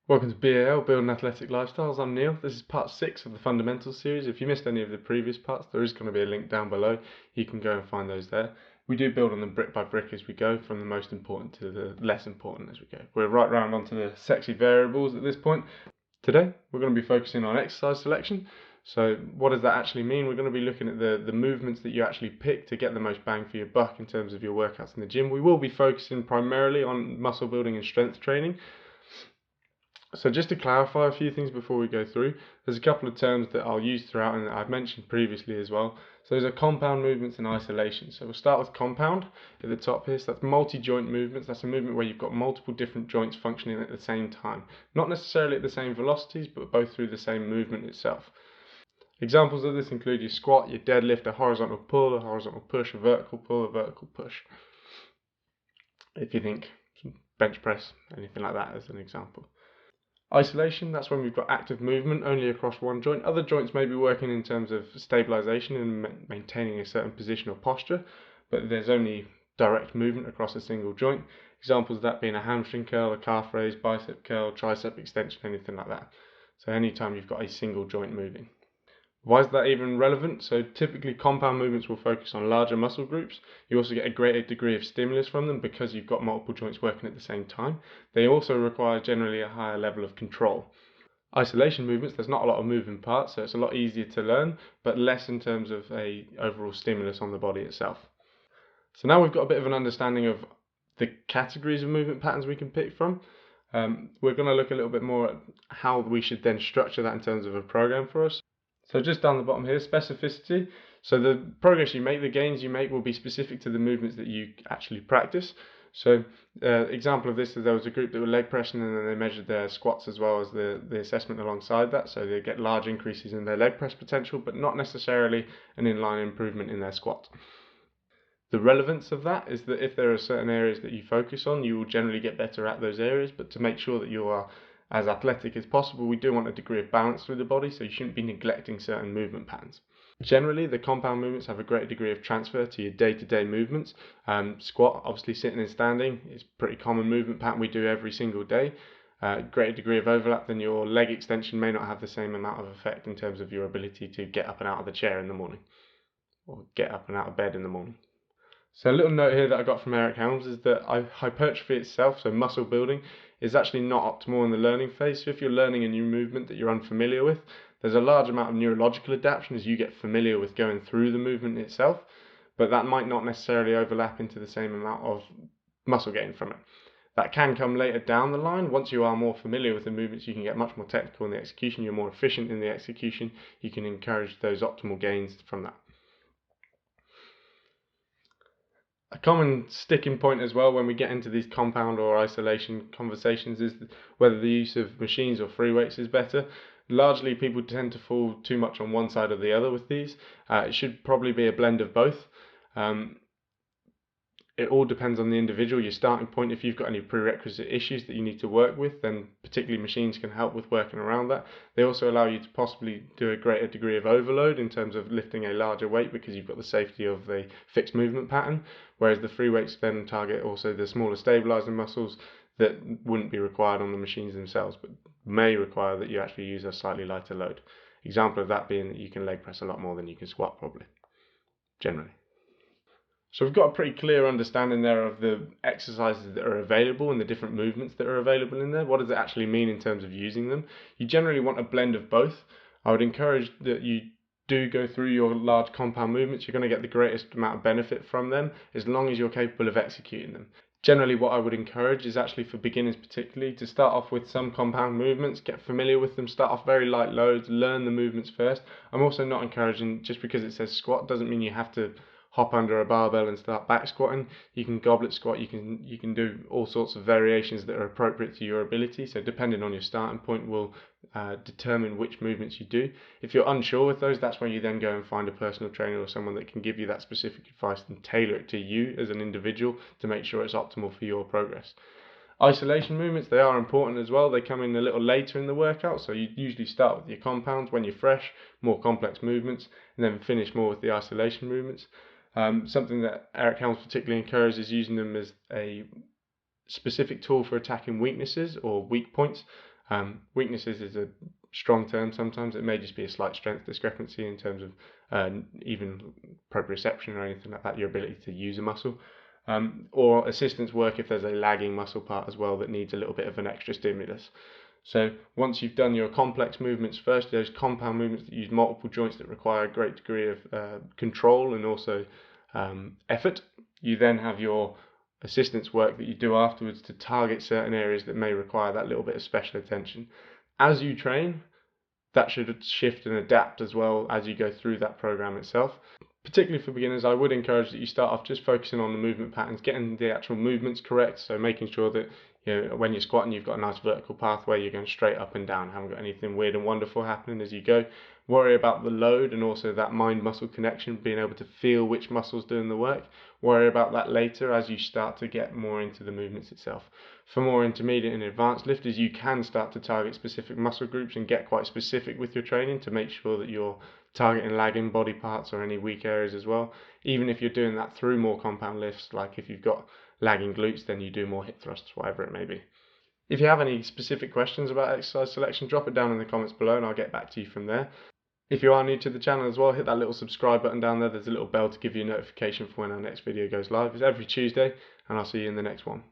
Welcome to BAL, Building Athletic Lifestyles. I'm Neil. This is part 6 of the Fundamentals series. If you missed any of the previous parts, there is going to be a link down below. You can go and find those there. We do build on them brick by brick as we go, from the most important to the less important as we go. We're right round onto the sexy variables at this point. Today, we're going to be focusing on exercise selection. So what does that actually mean? We're going to be looking at the movements that you actually pick to get the most bang for your buck in terms of your workouts in the gym. We will be focusing primarily on muscle building and strength training. So just to clarify a few things before we go through, there's a couple of terms that I'll use throughout and that I've mentioned previously as well. So those are compound movements and isolation. So we'll start with compound at the top here. So that's multi-joint movements. That's a movement where you've got multiple different joints functioning at the same time. Not necessarily at the same velocities, but both through the same movement itself. Examples of this include your squat, your deadlift, a horizontal pull, a horizontal push, a vertical pull, a vertical push. If you think bench press, anything like that as an example. Isolation, that's when we've got active movement only across one joint. Other joints may be working in terms of stabilization and maintaining a certain position or posture, but there's only direct movement across a single joint. Examples of that being a hamstring curl, a calf raise, bicep curl, tricep extension, anything like that. So anytime you've got a single joint moving. Why is that even relevant? So typically compound movements will focus on larger muscle groups. You also get a greater degree of stimulus from them because you've got multiple joints working at the same time. They also require generally a higher level of control. Isolation movements, there's not a lot of moving parts, so it's a lot easier to learn, but less in terms of a overall stimulus on the body itself. So now we've got a bit of an understanding of the categories of movement patterns we can pick from. We're going to look a little bit more at how we should then structure that in terms of a program for us. So just down the bottom here, specificity. So the progress you make, the gains you make will be specific to the movements that you actually practice. So example of this is there was a group that were leg pressing and then they measured their squats as well as the assessment alongside that. So they get large increases in their leg press potential, but not necessarily an inline improvement in their squat. The relevance of that is that if there are certain areas that you focus on, you will generally get better at those areas, but to make sure that you are as athletic as possible, we do want a degree of balance through the body, so you shouldn't be neglecting certain movement patterns. Generally, the compound movements have a great degree of transfer to your day-to-day movements. Squat, obviously sitting and standing, is a pretty common movement pattern we do every single day. Greater degree of overlap than your leg extension may not have the same amount of effect in terms of your ability to get up and out of the chair in the morning, or get up and out of bed in the morning. So a little note here that I got from Eric Helms is that hypertrophy itself, so muscle building, is actually not optimal in the learning phase. So if you're learning a new movement that you're unfamiliar with, there's a large amount of neurological adaptation as you get familiar with going through the movement itself, but that might not necessarily overlap into the same amount of muscle gain from it. That can come later down the line. Once you are more familiar with the movements, you can get much more technical in the execution, you're more efficient in the execution, you can encourage those optimal gains from that. A common sticking point as well when we get into these compound or isolation conversations is whether the use of machines or free weights is better. Largely people tend to fall too much on one side or the other with these. It should probably be a blend of both. It all depends on the individual, your starting point. If you've got any prerequisite issues that you need to work with, then particularly machines can help with working around that. They also allow you to possibly do a greater degree of overload in terms of lifting a larger weight because you've got the safety of the fixed movement pattern, whereas the free weights then target also the smaller stabilizing muscles that wouldn't be required on the machines themselves, but may require that you actually use a slightly lighter load. Example of that being that you can leg press a lot more than you can squat probably, generally. So we've got a pretty clear understanding there of the exercises that are available and the different movements that are available in there. What does it actually mean in terms of using them? You generally want a blend of both. I would encourage that you do go through your large compound movements. You're going to get the greatest amount of benefit from them as long as you're capable of executing them. Generally what I would encourage is actually for beginners particularly to start off with some compound movements, get familiar with them, start off very light loads, learn the movements first. I'm also not encouraging, just because it says squat doesn't mean you have to hop under a barbell and start back squatting. You can goblet squat, you can do all sorts of variations that are appropriate to your ability. So depending on your starting point will determine which movements you do. If you're unsure with those, that's where you then go and find a personal trainer or someone that can give you that specific advice and tailor it to you as an individual to make sure it's optimal for your progress. Isolation movements, they are important as well. They come in a little later in the workout, so you usually start with your compounds when you're fresh, more complex movements, and then finish more with the isolation movements. Something that Eric Helms particularly encourages is using them as a specific tool for attacking weaknesses or weak points. Weaknesses is a strong term sometimes. It may just be a slight strength discrepancy in terms of even proprioception or anything like that, your ability to use a muscle. Or assistance work if there's a lagging muscle part as well that needs a little bit of an extra stimulus. So once you've done your complex movements first, those compound movements that use multiple joints that require a great degree of control and also effort, you then have your assistance work that you do afterwards to target certain areas that may require that little bit of special attention. As you train, that should shift and adapt as well as you go through that program itself. Particularly for beginners, I would encourage that you start off just focusing on the movement patterns, getting the actual movements correct, so making sure that when you're squatting you've got a nice vertical pathway, you're going straight up and down, haven't got anything weird and wonderful happening as you go. Worry about the load and also that mind-muscle connection, being able to feel which muscle's doing the work. Worry about that later as you start to get more into the movements itself. For more intermediate and advanced lifters, you can start to target specific muscle groups and get quite specific with your training to make sure that you're targeting lagging body parts or any weak areas as well. Even if you're doing that through more compound lifts, like if you've got lagging glutes, then you do more hip thrusts, whatever it may be. If you have any specific questions about exercise selection, drop it down in the comments below and I'll get back to you from there. If you are new to the channel as well, hit that little subscribe button down there. There's a little bell to give you a notification for when our next video goes live. It's every Tuesday, and I'll see you in the next one.